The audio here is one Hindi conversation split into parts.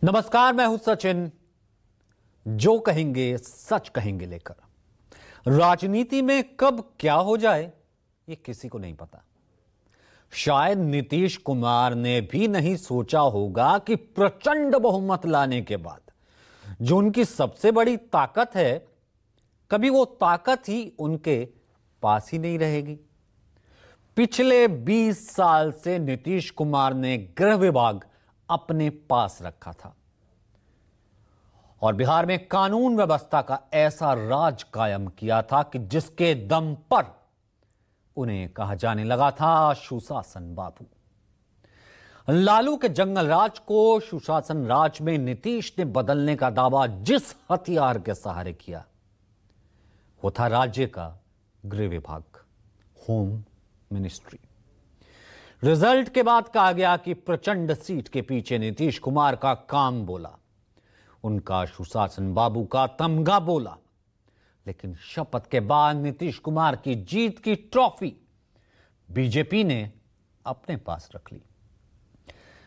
नमस्कार, मैं हूं सचिन। जो कहेंगे सच कहेंगे लेकर राजनीति में कब क्या हो जाए ये किसी को नहीं पता। शायद नीतीश कुमार ने भी नहीं सोचा होगा कि प्रचंड बहुमत लाने के बाद जो उनकी सबसे बड़ी ताकत है, कभी वो ताकत ही उनके पास ही नहीं रहेगी। पिछले 20 साल से नीतीश कुमार ने गृह विभाग अपने पास रखा था और बिहार में कानून व्यवस्था का ऐसा राज कायम किया था कि जिसके दम पर उन्हें कहा जाने लगा था सुशासन बाबू। लालू के जंगल राज को सुशासन राज में नीतीश ने बदलने का दावा जिस हथियार के सहारे किया वो था राज्य का गृह विभाग, होम मिनिस्ट्री। रिजल्ट के बाद कहा गया कि प्रचंड सीट के पीछे नीतीश कुमार का काम बोला, उनका सुशासन बाबू का तमगा बोला। लेकिन शपथ के बाद नीतीश कुमार की जीत की ट्रॉफी बीजेपी ने अपने पास रख ली।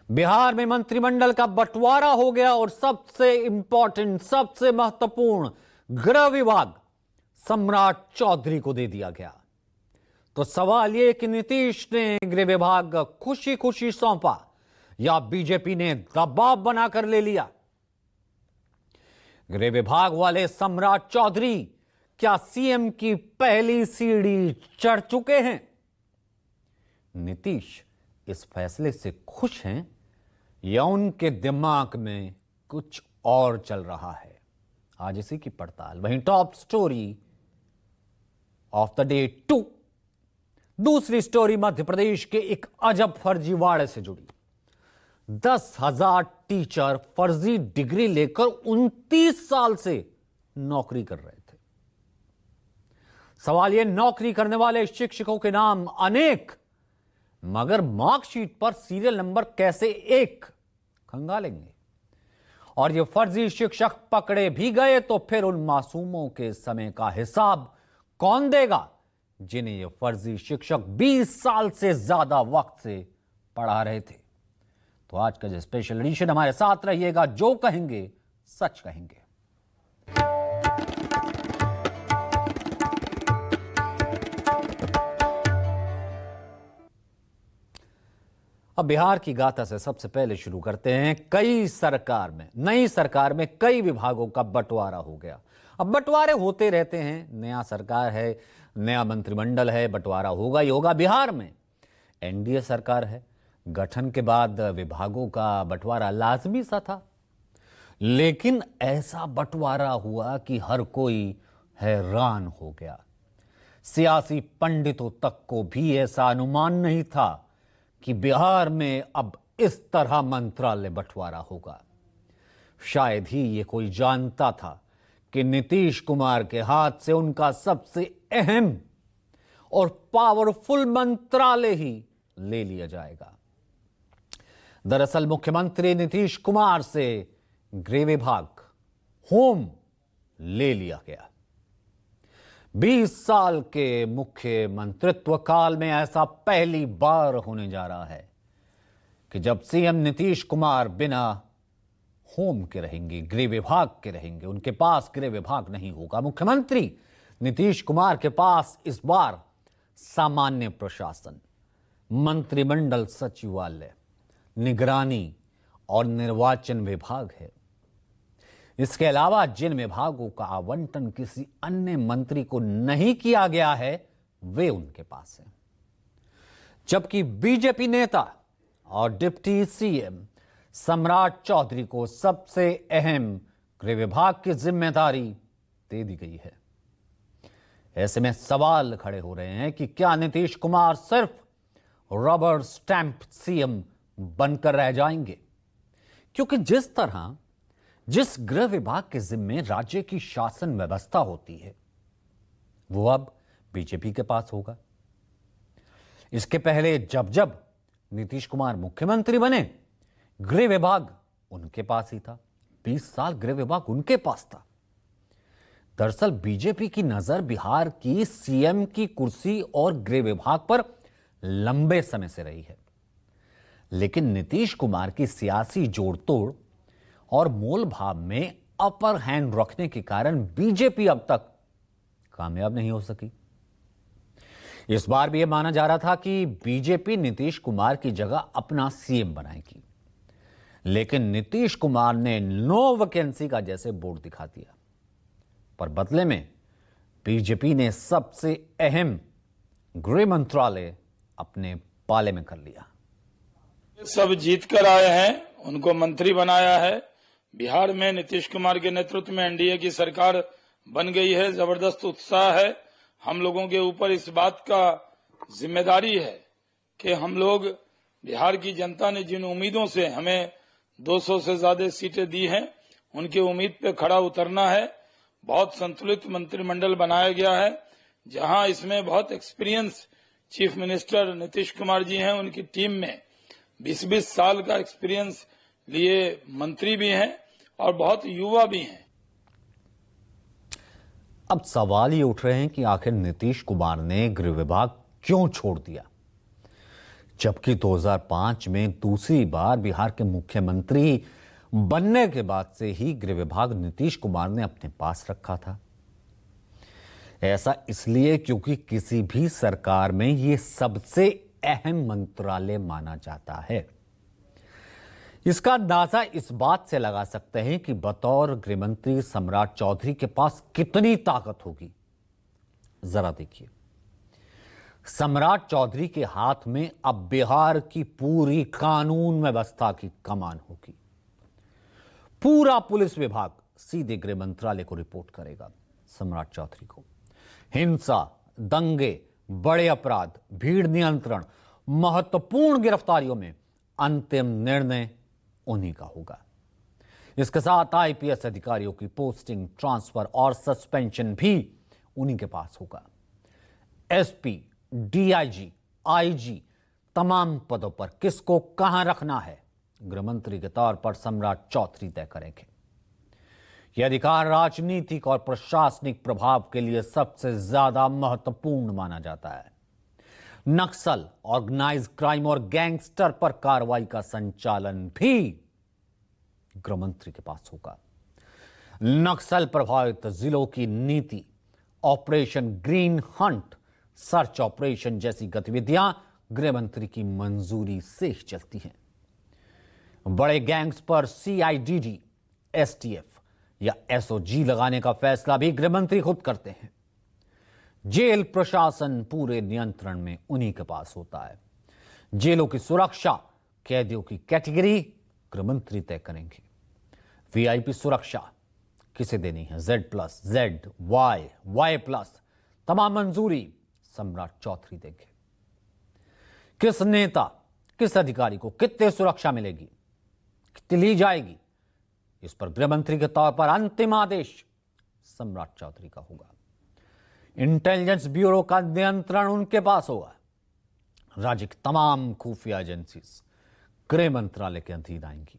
बिहार में मंत्रिमंडल का बंटवारा हो गया और सबसे इंपॉर्टेंट, सबसे महत्वपूर्ण गृह विभाग सम्राट चौधरी को दे दिया गया। तो सवाल यह कि नीतीश ने गृह विभाग खुशी खुशी सौंपा या बीजेपी ने दबाव बनाकर ले लिया। गृह विभाग वाले सम्राट चौधरी क्या सीएम की पहली सीढ़ी चढ़ चुके हैं? नीतीश इस फैसले से खुश हैं या उनके दिमाग में कुछ और चल रहा है? आज इसी की पड़ताल। वहीं top story of the day 2, दूसरी स्टोरी मध्य प्रदेश के एक अजब फर्जीवाड़े से जुड़ी। 10,000 टीचर फर्जी डिग्री लेकर 29 साल से नौकरी कर रहे थे। सवाल यह, नौकरी करने वाले शिक्षकों के नाम अनेक, मगर मार्कशीट पर सीरियल नंबर कैसे एक? खंगालेंगे। और ये फर्जी शिक्षक पकड़े भी गए तो फिर उन मासूमों के समय का हिसाब कौन देगा जिन्हें ये फर्जी शिक्षक 20 साल से ज्यादा वक्त से पढ़ा रहे थे? तो आज का जो स्पेशल एडिशन, हमारे साथ रहिएगा। जो कहेंगे सच कहेंगे। अब बिहार की गाथा से सबसे पहले शुरू करते हैं। नई सरकार में कई विभागों का बंटवारा हो गया। अब बंटवारे होते रहते हैं, नया सरकार है, नया मंत्रिमंडल है, बंटवारा होगा ही होगा। बिहार में एनडीए सरकार है, गठन के बाद विभागों का बंटवारा लाजमी सा था। लेकिन ऐसा बंटवारा हुआ कि हर कोई हैरान हो गया। सियासी पंडितों तक को भी ऐसा अनुमान नहीं था कि बिहार में अब इस तरह मंत्रालय बंटवारा होगा। शायद ही ये कोई जानता था कि नीतीश कुमार के हाथ से उनका सबसे अहम और पावरफुल मंत्रालय ही ले लिया जाएगा। दरअसल मुख्यमंत्री नीतीश कुमार से गृह विभाग, होम ले लिया गया। 20 साल के मुख्य मंत्रित्व काल में ऐसा पहली बार होने जा रहा है कि जब सीएम नीतीश कुमार बिना होम के रहेंगे, गृह विभाग के रहेंगे। उनके पास गृह विभाग नहीं होगा। मुख्यमंत्री नीतीश कुमार के पास इस बार सामान्य प्रशासन, मंत्रिमंडल सचिवालय, निगरानी और निर्वाचन विभाग है। इसके अलावा जिन विभागों का आवंटन किसी अन्य मंत्री को नहीं किया गया है वे उनके पास हैं। जबकि बीजेपी नेता और डिप्टी सीएम सम्राट चौधरी को सबसे अहम गृह विभाग की जिम्मेदारी दे दी गई है। ऐसे में सवाल खड़े हो रहे हैं कि क्या नीतीश कुमार सिर्फ रबर स्टैंप सीएम बनकर रह जाएंगे? क्योंकि जिस गृह विभाग के जिम्मे राज्य की शासन व्यवस्था होती है वो अब बीजेपी के पास होगा। इसके पहले जब नीतीश कुमार मुख्यमंत्री बने, गृह विभाग उनके पास ही था। 20 साल गृह विभाग उनके पास था। दरअसल बीजेपी की नजर बिहार की सीएम की कुर्सी और गृह विभाग पर लंबे समय से रही है। लेकिन नीतीश कुमार की सियासी जोड़तोड़ और मोल भाव में अपर हैंड रखने के कारण बीजेपी अब तक कामयाब नहीं हो सकी। इस बार भी यह माना जा रहा था कि बीजेपी नीतीश कुमार की जगह अपना सीएम बनाएगी, लेकिन नीतीश कुमार ने नो वैकेंसी का जैसे बोर्ड दिखा दिया, पर बदले में बीजेपी ने सबसे अहम गृह मंत्रालय अपने पाले में कर लिया। सब जीत कर आए हैं, उनको मंत्री बनाया है। बिहार में नीतीश कुमार के नेतृत्व में एनडीए की सरकार बन गई है। जबरदस्त उत्साह है। हम लोगों के ऊपर इस बात का जिम्मेदारी है कि हम लोग, बिहार की जनता ने जिन उम्मीदों से हमें 200 से ज्यादा सीटें दी हैं, उनकी उम्मीद पे खड़ा उतरना है। बहुत संतुलित मंत्रिमंडल बनाया गया है, जहां इसमें बहुत experience chief minister Nitish Kumar ji हैं। उनकी टीम में 20-20 साल का एक्सपीरियंस लिए मंत्री भी हैं और बहुत युवा भी हैं। अब सवाल ये उठ रहे हैं कि आखिर नीतीश कुमार ने गृह विभाग क्यों छोड़ दिया, जबकि 2005 में दूसरी बार बिहार के मुख्यमंत्री बनने के बाद से ही गृह विभाग नीतीश कुमार ने अपने पास रखा था। ऐसा इसलिए क्योंकि किसी भी सरकार में यह सबसे अहम मंत्रालय माना जाता है। इसका अंदाजा इस बात से लगा सकते हैं कि बतौर गृहमंत्री सम्राट चौधरी के पास कितनी ताकत होगी। जरा देखिए, सम्राट चौधरी के हाथ में अब बिहार की पूरी कानून व्यवस्था की कमान होगी। पूरा पुलिस विभाग सीधे गृह मंत्रालय को रिपोर्ट करेगा, सम्राट चौधरी को। हिंसा, दंगे, बड़े अपराध, भीड़ नियंत्रण, महत्वपूर्ण गिरफ्तारियों में अंतिम निर्णय उन्हीं का होगा। इसके साथ आईपीएस अधिकारियों की पोस्टिंग, ट्रांसफर और सस्पेंशन भी उन्हीं के पास होगा। एसपी, डीआईजी, आईजी, तमाम पदों पर किसको कहां रखना है, गृहमंत्री के तौर पर सम्राट चौधरी तय करेंगे। यह अधिकार राजनीतिक और प्रशासनिक प्रभाव के लिए सबसे ज्यादा महत्वपूर्ण माना जाता है। नक्सल, ऑर्गेनाइज क्राइम और गैंगस्टर पर कार्रवाई का संचालन भी गृहमंत्री के पास होगा। नक्सल प्रभावित जिलों की नीति, operation green Hunt, search operation जैसी गतिविधियां गृहमंत्री की मंजूरी से ही चलती हैं। बड़े गैंग्स पर सीआईडीडी, एसटीएफ या एसओजी लगाने का फैसला भी गृहमंत्री खुद करते हैं। जेल प्रशासन पूरे नियंत्रण में उन्हीं के पास होता है। जेलों की सुरक्षा, कैदियों की कैटेगरी गृहमंत्री तय करेंगे। वीआईपी सुरक्षा किसे देनी है, Z+, Z, Y+, तमाम मंजूरी सम्राट चौधरी देंगे। किस नेता, किस अधिकारी को कितने सुरक्षा मिलेगी, कितनी ली जाएगी, इस पर गृहमंत्री के तौर पर अंतिम आदेश सम्राट चौधरी का होगा। इंटेलिजेंस ब्यूरो का नियंत्रण उनके पास होगा। राज्य की तमाम खुफिया एजेंसीज गृह मंत्रालय के अधीन आएंगी।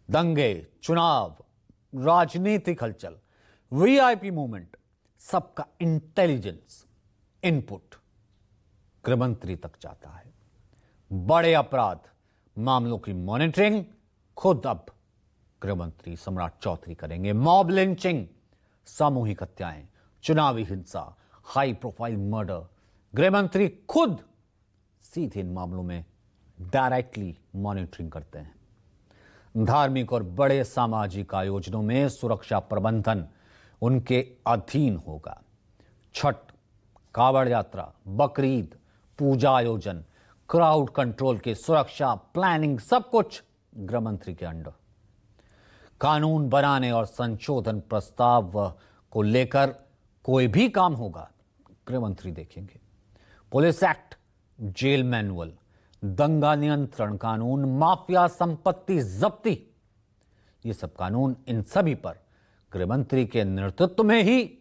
दंगे, चुनाव, राजनीतिक हलचल, वीआईपी मूवमेंट, सबका इंटेलिजेंस इनपुट गृहमंत्री तक जाता है। बड़े अपराध मामलों की मॉनिटरिंग खुद अब गृहमंत्री सम्राट चौधरी करेंगे। मॉब लिंचिंग, सामूहिक हत्याएं, चुनावी हिंसा, हाई प्रोफाइल मर्डर, गृहमंत्री खुद सीधे इन मामलों में डायरेक्टली मॉनिटरिंग करते हैं। धार्मिक और बड़े सामाजिक आयोजनों में सुरक्षा प्रबंधन उनके अधीन होगा। छठ, कावड़ यात्रा, बकरीद, पूजा आयोजन, क्राउड कंट्रोल की सुरक्षा, प्लानिंग, सब कुछ गृहमंत्री के अंडर। कानून बनाने और संशोधन प्रस्ताव को लेकर कोई भी काम होगा, गृहमंत्री देखेंगे। पुलिस एक्ट, जेल मैनुअल, दंगा नियंत्रण कानून, माफिया संपत्ति जब्ती, ये सब कानून, इन सभी पर गृहमंत्री के नेतृत्व में ही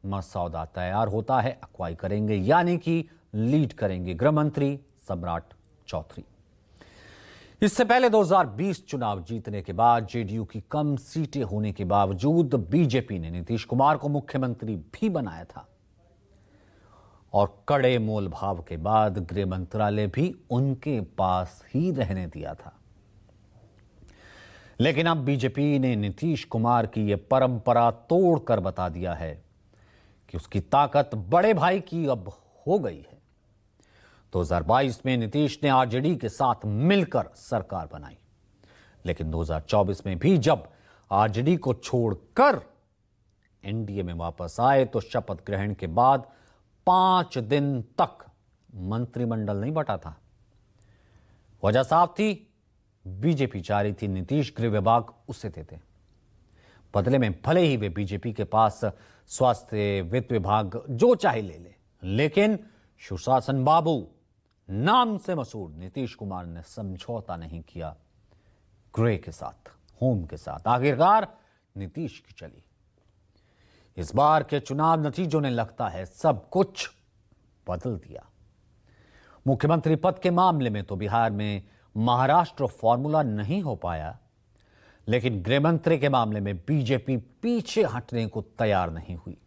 मसौदा तैयार होता है। अगुवाई करेंगे यानी कि लीड करेंगे गृहमंत्री सम्राट चौधरी। इससे पहले 2020 चुनाव जीतने के बाद जेडीयू की कम सीटें होने के बावजूद बीजेपी ने नीतीश कुमार को मुख्यमंत्री भी बनाया था और कड़े मोल भाव के बाद गृह मंत्रालय भी उनके पास ही रहने दिया था। लेकिन अब बीजेपी ने नीतीश कुमार की यह परंपरा तोड़कर बता दिया है कि उसकी ताकत बड़े भाई की अब हो गई है। 2022 में नीतीश ने आरजेडी के साथ मिलकर सरकार बनाई, लेकिन 2024 में भी जब आरजेडी को छोड़कर एनडीए में वापस आए तो शपथ ग्रहण के बाद 5 दिन तक मंत्रिमंडल नहीं बटा था। वजह साफ थी, बीजेपी चाह रही थी नीतीश गृह विभाग उसे देते, बदले में भले ही वे बीजेपी के पास स्वास्थ्य वित्त विभाग जो चाहे ले ले, लेकिन सुशासन बाबू नाम से मशहूर नीतीश कुमार ने समझौता नहीं किया गृह के साथ, होम के साथ। आखिरकार नीतीश की चली। इस बार के चुनाव नतीजों ने लगता है सब कुछ बदल दिया। मुख्यमंत्री पद के मामले में तो बिहार में महाराष्ट्र फॉर्मूला नहीं हो पाया, लेकिन गृहमंत्री के मामले में बीजेपी पीछे हटने को तैयार नहीं हुई।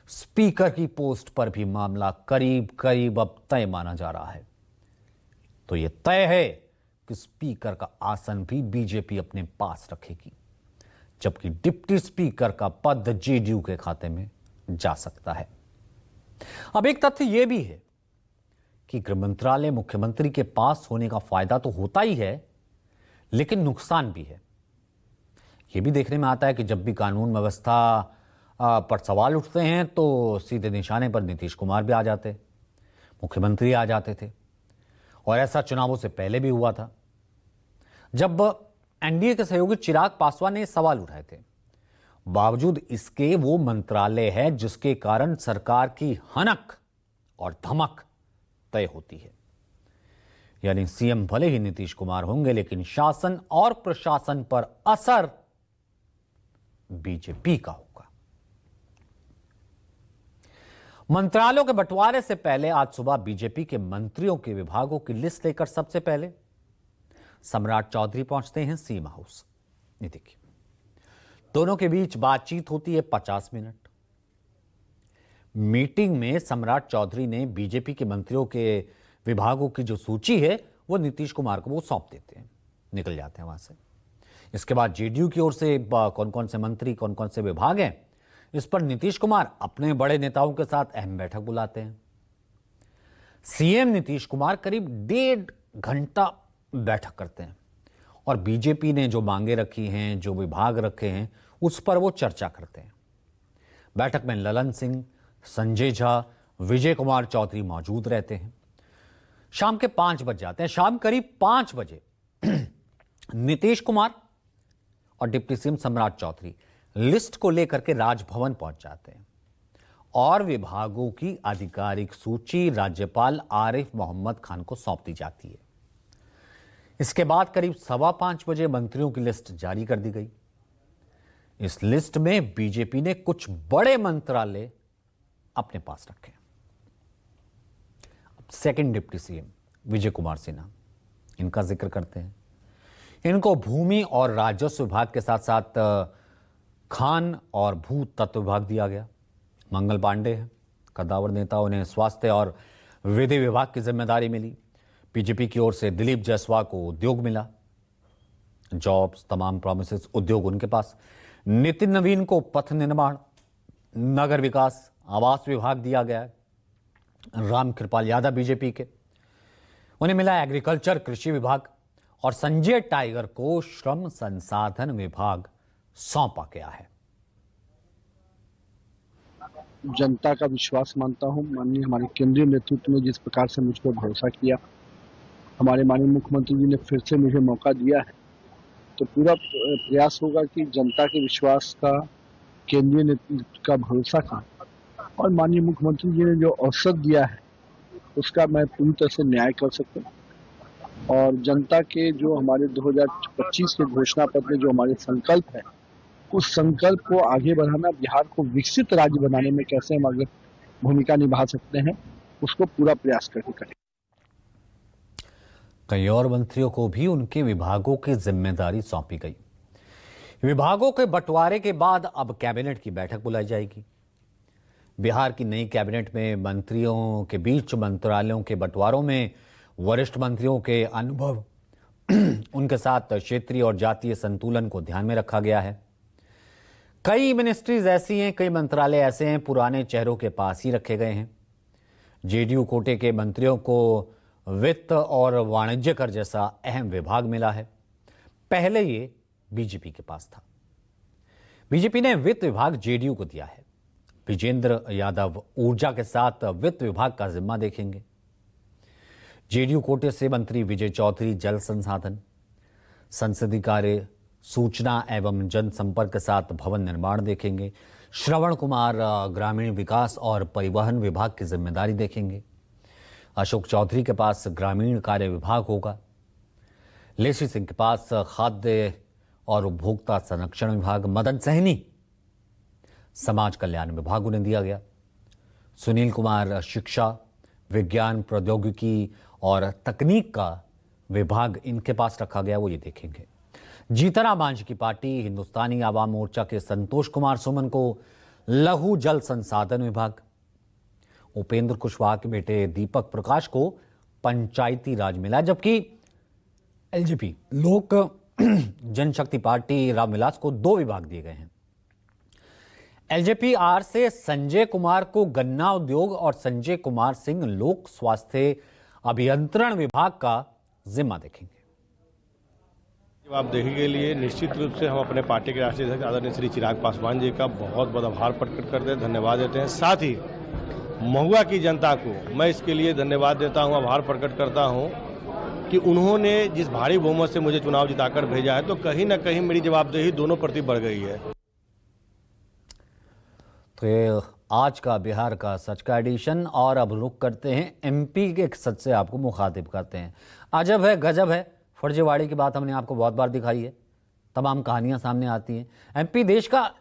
स्पीकर की पोस्ट पर भी मामला करीब करीब अब तय माना जा रहा है। तो यह तय है कि स्पीकर का आसन भी बीजेपी अपने पास रखेगी, जबकि डिप्टी स्पीकर का पद जेडीयू के खाते में जा सकता है। अब एक तथ्य यह भी है कि गृह मंत्रालय मुख्यमंत्री के पास होने का फायदा तो होता ही है, लेकिन नुकसान भी है। यह भी देखने में आता है कि जब भी कानून व्यवस्था पर सवाल उठते हैं तो सीधे निशाने पर नीतीश कुमार भी आ जाते, मुख्यमंत्री आ जाते थे, और ऐसा चुनावों से पहले भी हुआ था जब एनडीए के सहयोगी चिराग पासवान ने सवाल उठाए थे। बावजूद इसके वो मंत्रालय है जिसके कारण सरकार की हनक और धमक तय होती है। यानी सीएम भले ही नीतीश कुमार होंगे, लेकिन शासन और प्रशासन पर असर बीजेपी का होगा। मंत्रालयों के बंटवारे से पहले आज सुबह बीजेपी के मंत्रियों के विभागों की लिस्ट लेकर सबसे पहले सम्राट चौधरी पहुंचते हैं सीएम हाउस। ये देखिए, दोनों के बीच बातचीत होती है 50 मिनट। मीटिंग में सम्राट चौधरी ने बीजेपी के मंत्रियों के विभागों की जो सूची है वो नीतीश कुमार को वो सौंप देते हैं, निकल जाते हैं वहां से। इसके बाद जेडीयू की ओर से कौन कौन से मंत्री, कौन कौन से विभाग हैं, इस पर नीतीश कुमार अपने बड़े नेताओं के साथ अहम बैठक बुलाते हैं। सीएम नीतीश कुमार करीब 1.5 घंटा बैठक करते हैं और बीजेपी ने जो मांगे रखी हैं, जो विभाग रखे हैं, उस पर वो चर्चा करते हैं। बैठक में ललन सिंह, संजय झा, विजय कुमार चौधरी मौजूद रहते हैं। शाम के 5 बज जाते हैं। शाम करीब 5 बजे नीतीश कुमार और डिप्टी सीएम सम्राट चौधरी लिस्ट को लेकर के राजभवन पहुंच जाते हैं और विभागों की आधिकारिक सूची राज्यपाल आरिफ मोहम्मद खान को सौंप दी जाती है। इसके बाद करीब 5:15 बजे मंत्रियों की लिस्ट जारी कर दी गई। इस लिस्ट में बीजेपी ने कुछ बड़े मंत्रालय अपने पास रखे। अब second deputy CM Vijay Kumar Sinha, इनका जिक्र करते हैं। इनको भूमि और राजस्व विभाग के साथ साथ खान और भू तत्व विभाग दिया गया। मंगल पांडे है कद्दावर नेता, उन्हें स्वास्थ्य और विधि विभाग की जिम्मेदारी मिली। बीजेपी की ओर से दिलीप जायसवाल को उद्योग मिला, जॉब्स, तमाम प्रॉमिसेस उद्योग उनके पास। नितिन नवीन को पथ निर्माण, नगर विकास, आवास विभाग दिया गया है। राम कृपाल यादव बीजेपी के, उन्हें मिला एग्रीकल्चर, कृषि विभाग। और संजय टाइगर को श्रम संसाधन विभाग सौंपा गया है। जनता का विश्वास मानता हूं। माननीय हमारे केंद्रीय नेतृत्व ने जिस प्रकार से मुझ पर भरोसा किया, हमारे माननीय मुख्यमंत्री जी ने फिर से मुझे मौका दिया है, तो पूरा प्रयास होगा कि जनता के विश्वास का, केंद्रीय नेतृत्व का भरोसा का और माननीय मुख्यमंत्री जी ने जो अवसर दिया है उसका मैं पूरी तरह से न्याय कर सकूं और जनता के जो हमारे 2025 के घोषणा पत्र में जो हमारे संकल्प है, उस संकल्प को आगे बढ़ाना, बिहार को विकसित राज्य बनाने में कैसे हम आगे भूमिका निभा सकते हैं, उसको पूरा प्रयास करके करें। कई और मंत्रियों को भी उनके विभागों की जिम्मेदारी सौंपी गई। विभागों के बंटवारे के बाद अब कैबिनेट की बैठक बुलाई जाएगी। बिहार की नई कैबिनेट में मंत्रियों के बीच मंत्रालयों के बंटवारों में वरिष्ठ मंत्रियों के अनुभव उनके साथ क्षेत्रीय और जातीय संतुलन को ध्यान में रखा गया है। कई मिनिस्ट्रीज ऐसी हैं, कई मंत्रालय ऐसे हैं पुराने चेहरों के पास ही रखे गए हैं। जेडीयू कोटे के मंत्रियों को वित्त और वाणिज्य कर जैसा अहम विभाग मिला है। पहले ये बीजेपी के पास था। बीजेपी ने वित्त विभाग जेडीयू को दिया है। विजेंद्र यादव ऊर्जा के साथ वित्त विभाग का जिम्मा देखेंगे। जेडीयू कोटे से मंत्री विजय चौधरी जल संसाधन, संसदीय कार्य, सूचना एवं जनसंपर्क के साथ भवन निर्माण देखेंगे। श्रवण कुमार ग्रामीण विकास और परिवहन विभाग की जिम्मेदारी देखेंगे। अशोक चौधरी के पास ग्रामीण कार्य विभाग होगा। लेसी सिंह के पास खाद्य और उपभोक्ता संरक्षण विभाग। मदन सहनी समाज कल्याण विभाग उन्हें दिया गया। सुनील कुमार शिक्षा, विज्ञान, प्रौद्योगिकी और तकनीक का विभाग इनके पास रखा गया, वो ये देखेंगे। जीतनराम मांझी की पार्टी हिंदुस्तानी आवाम मोर्चा के संतोष कुमार सुमन को लघु जल संसाधन विभाग, उपेंद्र कुशवाहा के बेटे दीपक प्रकाश को पंचायती राज मिला, जबकि एलजेपी लोक जनशक्ति पार्टी रामविलास को 2 विभाग दिए गए हैं। एलजेपी आर से संजय कुमार को गन्ना उद्योग और संजय कुमार सिंह लोक स्वास्थ्य अभियंत्रण विभाग का जिम्मा देखेंगे। जवाबदेही के लिए निश्चित रूप से हम अपने पार्टी के राष्ट्रीय अध्यक्ष आदरणीय श्री चिराग पासवान जी का बहुत बहुत आभार प्रकट करते हैं, धन्यवाद देते हैं। साथ ही महुआ की जनता को मैं इसके लिए धन्यवाद देता हूं, आभार प्रकट करता हूं कि उन्होंने जिस भारी बहुमत से मुझे चुनाव जिताकर भेजा है, तो कहीं ना कहीं मेरी जवाबदेही दोनों प्रति बढ़ गई है। तो आज का बिहार का सच का एडिशन, और अब रुख करते हैं एमपी के एक सच से आपको मुखातिब करते हैं। अजब है, गजब है, फर्जीवाड़े की बात हमने आपको बहुत बार दिखाई है, तमाम कहानियां सामने आती हैं। एमपी देश का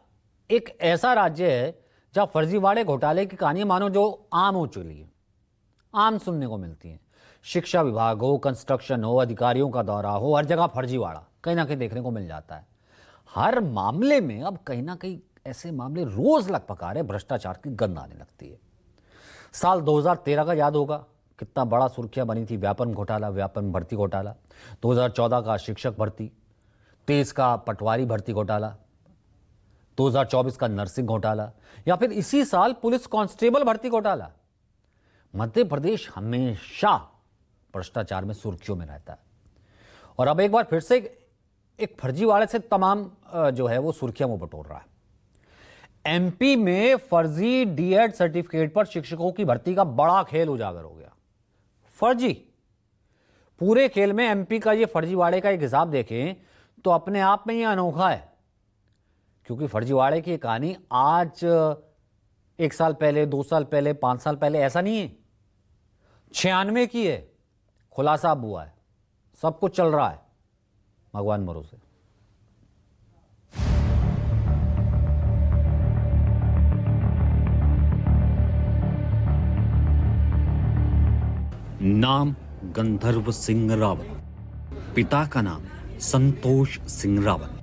एक ऐसा राज्य है जहां फर्जीवाड़े घोटाले की कहानियां मानो जो आम हो चुकी है, आम सुनने को मिलती हैं। शिक्षा विभाग हो, कंस्ट्रक्शन हो, अधिकारियों का दौरा हो, हर जगह फर्जीवाड़ा कहीं ना कहीं देखने को मिल जाता है। हर मामले में अब कहीं ना कहीं ऐसे मामले रोज लगभग आ रहे, भ्रष्टाचार की गंध आने लगती है। साल 2013 का याद होगा, कितना बड़ा सुर्खियां बनी थी, व्यापम घोटाला, व्यापम भर्ती घोटाला। 2014 का शिक्षक भर्ती, 23 का पटवारी भर्ती घोटाला, 2024 का नर्सिंग घोटाला, या फिर इसी साल पुलिस कांस्टेबल भर्ती घोटाला। मध्य प्रदेश हमेशा भ्रष्टाचार में सुर्खियों में रहता है, और अब एक बार फिर से एक फर्जीवाड़े से तमाम जो है वो सुर्खियां वो बटोर रहा है। एमपी में फर्जी डीएड सर्टिफिकेट पर शिक्षकों की भर्ती का बड़ा खेल उजागर हो गया। फर्जी, पूरे खेल में एमपी का ये फर्जीवाड़े का एक हिसाब देखें तो अपने आप में ये अनोखा है, क्योंकि फर्जीवाड़े की कहानी आज 1 साल पहले, 2 साल पहले, 5 साल पहले ऐसा नहीं है, 96 की है। खुलासा अब हुआ है, सब कुछ चल रहा है भगवान भरोसे। नाम गंधर्व सिंह रावत, पिता का नाम संतोष सिंह रावत,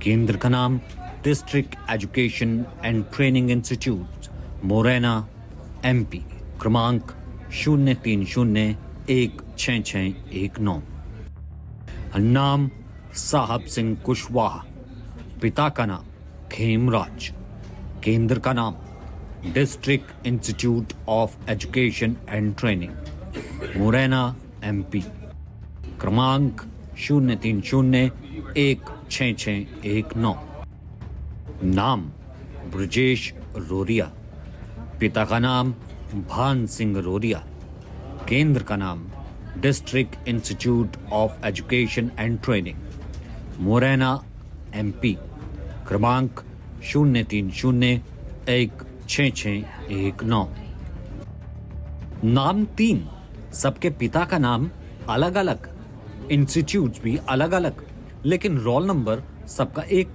केंद्र का नाम district education and training institute Morena MP, क्रमांक 03016619। नाम साहब सिंह कुशवाहा, पिता का नाम खेमराज, केंद्र का नाम district institute of education and training Morena MP, क्रमांक 03016619। नाम ब्रजेश रोरिया, पिता का नाम भान सिंह रोरिया, केंद्र का नाम district institute of education and training Morena MP, क्रमांक 03016619। नाम 3, सबके पिता का नाम अलग अलग, इंस्टीट्यूट भी अलग अलग, लेकिन रोल नंबर सबका एक।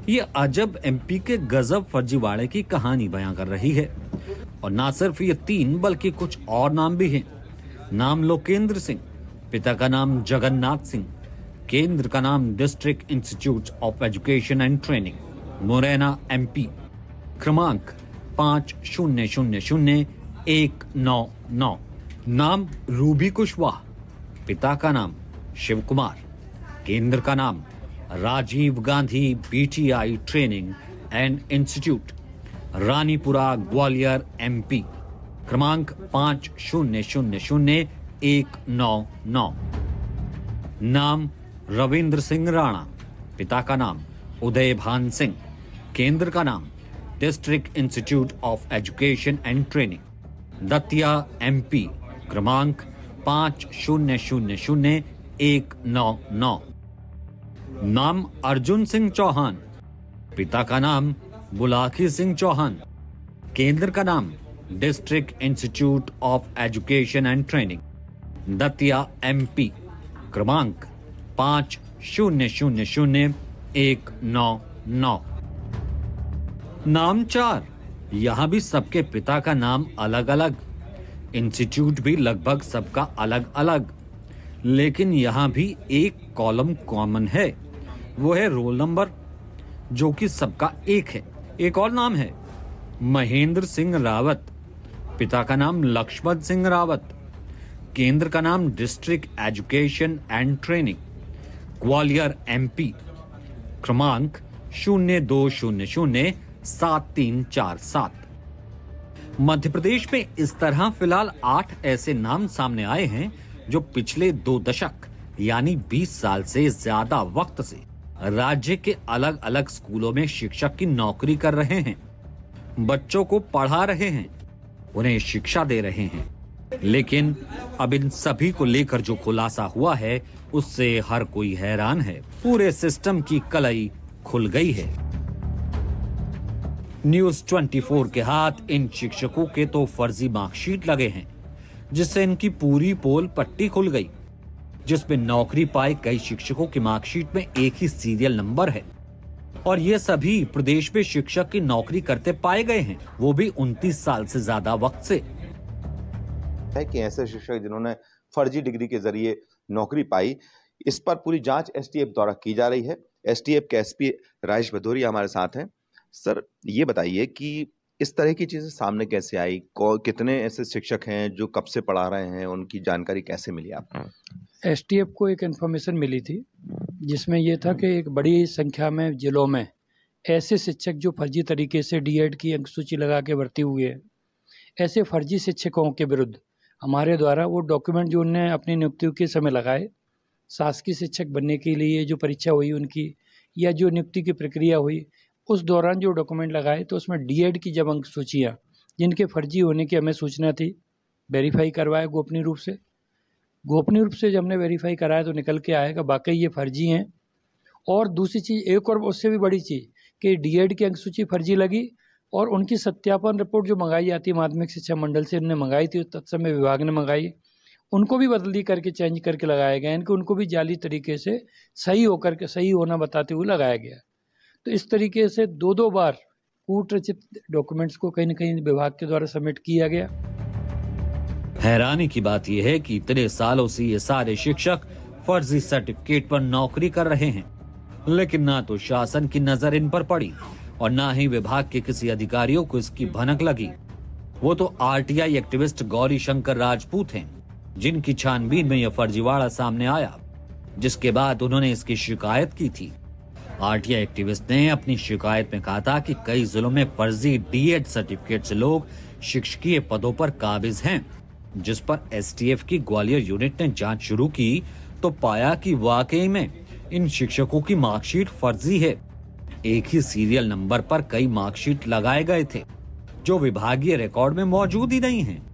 ये अजब एमपी के गजब फर्जीवाड़े की कहानी बयां कर रही है। और ना सिर्फ ये 3 बल्कि कुछ और नाम भी हैं। नाम लोकेंद्र सिंह, पिता का नाम जगन्नाथ सिंह, केंद्र का नाम district institute of education and training Morena MP, क्रमांक 50000199। नाम रूबी कुशवाहा, पिता का नाम शिव कुमार, केंद्र का नाम Rajiv Gandhi BTI training and institute, Ranipura Gwalior MP, क्रमांक 50000199। नाम रविंद्र सिंह राणा, पिता का नाम उदय भान सिंह, केंद्र का नाम district institute of education and training, Datia MP, क्रमांक 50000199। नाम अर्जुन सिंह चौहान, पिता का नाम बुलाकी सिंह चौहान, केंद्र का नाम district institute of education and training, Datia MP, क्रमांक 50000199। नाम 4, यहां भी सबके पिता का नाम अलग अलग, इंस्टीट्यूट भी लगभग सबका अलग अलग, लेकिन यहां भी एक कॉलम कॉमन है, वो है रोल नंबर, जो कि सबका एक है। एक और नाम है महेंद्र सिंह रावत, पिता का नाम लक्ष्मण सिंह रावत, केंद्र का नाम district education and training, Gwalior MP, क्रमांक 02007347। मध्य प्रदेश में इस तरह फिलहाल 8 ऐसे नाम सामने आए हैं जो पिछले 2 दशक यानी 20 साल से ज्यादा वक्त से राज्य के अलग अलग स्कूलों में शिक्षक की नौकरी कर रहे हैं, बच्चों को पढ़ा रहे हैं, उन्हें शिक्षा दे रहे हैं। लेकिन अब इन सभी को लेकर जो खुलासा हुआ है उससे हर कोई हैरान है। पूरे सिस्टम की कलई खुल गई है। न्यूज़ 24 के हाथ इन शिक्षकों के तो फर्जी मार्कशीट लगे हैं, जिससे इनकी पूरी पोल पट्टी खुल गई, जिसमें नौकरी पाए कई शिक्षकों की मार्कशीट में एक ही सीरियल नंबर है, और ये सभी प्रदेश में शिक्षक की नौकरी करते पाए गए हैं, वो भी 29 साल से ज्यादा वक्त से। है कि ऐसे शिक्षक जिन्होंने फर्जी डिग्री के जरिए नौकरी पाई, इस पर पूरी जांच STF द्वारा की जा रही है। STF के SP राजेश भदौरिया हमारे साथ हैं। सर, ये बताइए कि इस तरह की चीजें सामने कैसे आई, कितने ऐसे शिक्षक हैं जो कब से पढ़ा रहे हैं, उनकी जानकारी कैसे मिली आपको? STF को एक इन्फॉर्मेशन मिली थी जिसमें यह था कि एक बड़ी संख्या में जिलों में ऐसे शिक्षक जो फर्जी तरीके से D.Ed की अंकसूची लगा के भर्ती हुए हैं, ऐसे फर्जी शिक्षकों के विरुद्ध हमारे द्वारा वो डॉक्यूमेंट जो उन्होंने अपनी नियुक्ति के समय लगाए, शासकीय शिक्षक बनने के लिए जो परीक्षा हुई उनकी, या जो नियुक्ति की प्रक्रिया हुई, उस दौरान जो डॉक्यूमेंट लगाए, तो उसमें D.Ed की जब अंकसूचियाँ जिनके फर्जी होने की हमें सूचना थी, वेरीफाई करवाया गोपनीय रूप से जब हमने वेरीफाई कराया तो निकल के आएगा वाकई ये फर्जी हैं। और दूसरी चीज़, एक और उससे भी बड़ी चीज़ कि D.Ed की अंकसूची फर्जी लगी और उनकी सत्यापन रिपोर्ट जो मंगाई जाती है माध्यमिक शिक्षा मंडल से, उन्होंने मंगाई थी, तत्समय विभाग ने मंगाई, उनको भी बदली करके चेंज करके लगाया गया, इनको उनको भी जाली तरीके से सही होना बताते हुए लगाया गया। तो इस तरीके से 2 बार कूटरचित डॉक्यूमेंट्स को कहीं न कहीं विभाग के द्वारा सबमिट किया गया। हैरानी की बात यह है कि इतने सालों से ये सारे शिक्षक फर्जी सर्टिफिकेट पर नौकरी कर रहे हैं, लेकिन ना तो शासन की नजर इन पर पड़ी और ना ही विभाग के किसी अधिकारियों को इसकी भनक लगी। वो तो RTI एक्टिविस्ट गौरी शंकर राजपूत हैं, जिनकी छानबीन में यह फर्जीवाड़ा सामने आया, जिसके बाद उन्होंने इसकी शिकायत की थी। RTI एक्टिविस्ट ने अपनी शिकायत में कहा था कि कई जिलों में फर्जी D.Ed सर्टिफिकेट से लोग शिक्षकीय पदों पर काबिज हैं, जिस पर STF की ग्वालियर यूनिट ने जांच शुरू की तो पाया कि वाकई में इन शिक्षकों की मार्कशीट फर्जी है। एक ही सीरियल नंबर पर कई मार्कशीट लगाए गए थे जो विभागीय रिकॉर्ड में मौजूद ही नहीं हैं।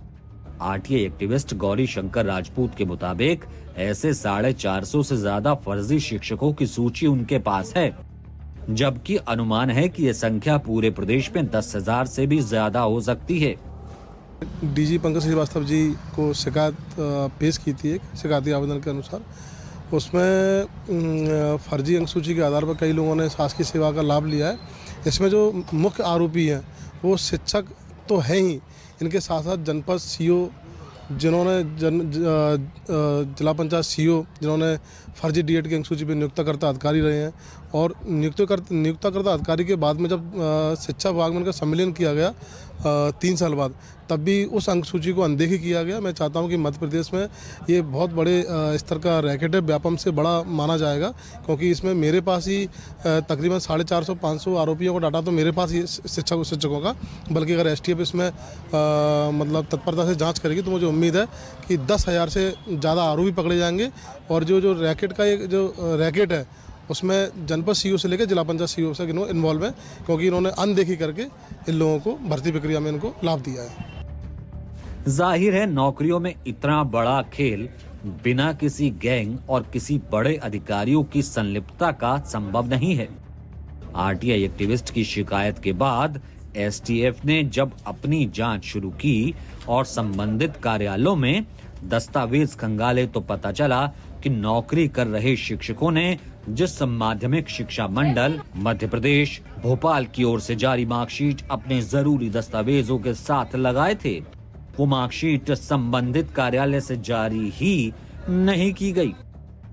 RTI एक्टिविस्ट गौरी शंकर राजपूत के मुताबिक ऐसे 450 से ज्यादा फर्जी शिक्षकों की सूची उनके पास है, जबकि अनुमान है कि यह संख्या पूरे प्रदेश में 10,000 से भी ज्यादा हो सकती है। DG पंकज श्रीवास्तव जी को शिकायत पेश की थी, एक शिकायती आवेदन के अनुसार। उसमें फर्जी अंकसूची के आधार पर कई लोगों ने शासकीय सेवा का लाभ लिया है। इसमें जो मुख्य आरोपी हैं वो शिक्षक तो हैं ही, इनके साथ साथ जनपद CO जिन्होंने जिला पंचायत CO जिन्होंने फर्जी D.Ed की अंकसूची पर नियुक्तकर्ता अधिकारी रहे हैं, और नियुक्तकर्ता अधिकारी के बाद में जब शिक्षा विभाग में उनका सम्मेलन किया गया 3 साल बाद, तब भी उस अंक सूची को अनदेखी किया गया। मैं चाहता हूं कि मध्य प्रदेश में ये बहुत बड़े स्तर का रैकेट है, व्यापम से बड़ा माना जाएगा, क्योंकि इसमें मेरे पास ही तकरीबन 450-500 आरोपियों का डाटा तो मेरे पास ही शिक्षकों का, बल्कि अगर एसटीएफ इसमें मतलब तत्परता से जांच करेगी तो मुझे उम्मीद है कि 10,000 से ज़्यादा आरोपी पकड़े जाएंगे। और जो रैकेट का एक जो रैकेट है उसमें जनपद सीईओ से लेकर जिला पंचायत सीईओ से इन्वॉल्व है, क्योंकि इन्होंने अनदेखी करके इन लोगों को भर्ती प्रक्रिया में इनको लाभ दिया है। जाहिर है नौकरियों में इतना बड़ा खेल बिना किसी गैंग और किसी बड़े अधिकारियों की संलिप्तता का संभव नहीं है। आरटीआई एक्टिविस्ट की शिकायत के बाद एसटीएफ ने जब अपनी जांच शुरू की और संबंधित कार्यालयों में दस्तावेज खंगाले तो पता चला कि नौकरी कर रहे शिक्षकों ने जिस माध्यमिक शिक्षा मंडल मध्य प्रदेश भोपाल की ओर से जारी मार्कशीट अपने जरूरी दस्तावेजों के साथ लगाए थे, वो मार्कशीट संबंधित कार्यालय से जारी ही नहीं की गई।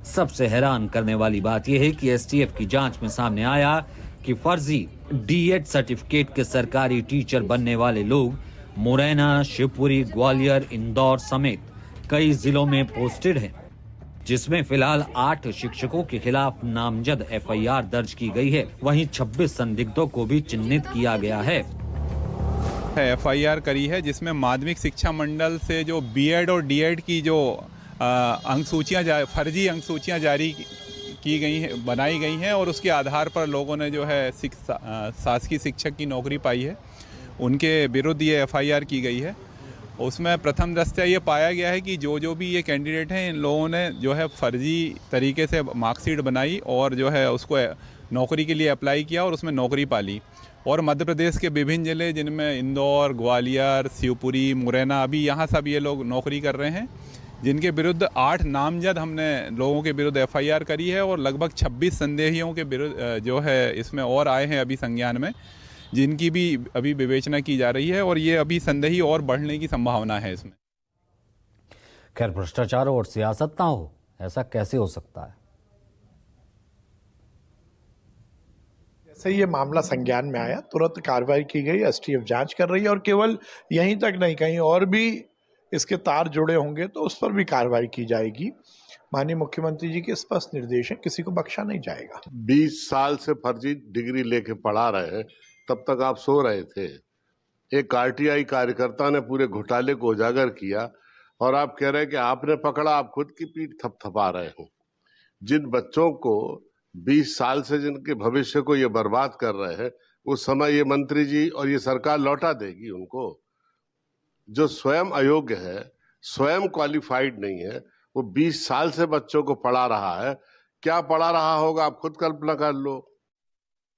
सबसे हैरान करने वाली बात यह है कि एसटीएफ की जांच में सामने आया कि फर्जी डीएड सर्टिफिकेट के सरकारी टीचर बनने वाले लोग मुरैना, शिवपुरी, ग्वालियर, इंदौर समेत कई जिलों में पोस्टेड हैं, जिसमें फिलहाल 8 शिक्षकों के खिलाफ नामजद एफआईआर दर्ज की गई है। वहीं 26 संदिग्धों को भी चिन्हित किया गया है। एफआईआर करी है जिसमें माध्यमिक शिक्षा मंडल से जो बीएड और डीएड की जो फर्जी अंक सूचियाँ जारी की गई हैं, बनाई गई हैं, और उसके आधार पर लोगों ने जो है शासकीय शिक्षक की नौकरी पाई है, उनके विरुद्ध ये एफआईआर की गई है। उसमें प्रथम दृष्टया ये पाया गया है कि जो भी ये कैंडिडेट हैं, इन लोगों ने जो है फर्जी तरीके से मार्कशीट बनाई और जो है उसको नौकरी के लिए अप्लाई किया और उसमें नौकरी पाली। और मध्य प्रदेश के विभिन्न जिले जिनमें इंदौर, ग्वालियर, शिवपुरी, मुरैना, अभी यहाँ सब ये लोग नौकरी कर रहे हैं, जिनके विरुद्ध 8 नामजद हमने लोगों के विरुद्ध एफआईआर करी है और लगभग 26 संदेहियों के विरुद्ध जो है इसमें और आए हैं अभी संज्ञान में, जिनकी भी अभी विवेचना की जा रही है और ये अभी संदेही और बढ़ने की संभावना है इसमें। खैर, भ्रष्टाचार और सियासत ना हो, ऐसा कैसे हो सकता है? जैसे ये मामला संज्ञान में आया, तुरंत कार्रवाई की गई, एसटीएफ जांच कर रही है और केवल यहीं तक नहीं, कहीं और भी इसके तार जुड़े होंगे तो उस पर भी कार्रवाई की जाएगी। माननीय मुख्यमंत्री जी के स्पष्ट निर्देश है, किसी को बख्शा नहीं जाएगा। 20 साल से फर्जी डिग्री लेके पढ़ा रहे हैं, तब तक आप सो रहे थे। एक आरटीआई कार्यकर्ता ने पूरे घोटाले को उजागर किया और आप कह रहे हैं कि आपने पकड़ा, आप खुद की पीठ थपथपा रहे हो। जिन बच्चों को 20 साल से जिनके भविष्य को ये बर्बाद कर रहे हैं, उस समय ये मंत्री जी और ये सरकार लौटा देगी उनको। जो स्वयं अयोग्य है, स्वयं क्वालिफाइड नहीं है, वो 20 साल से बच्चों को पढ़ा रहा है। क्या पढ़ा रहा होगा आप खुद कल्पना कर लो।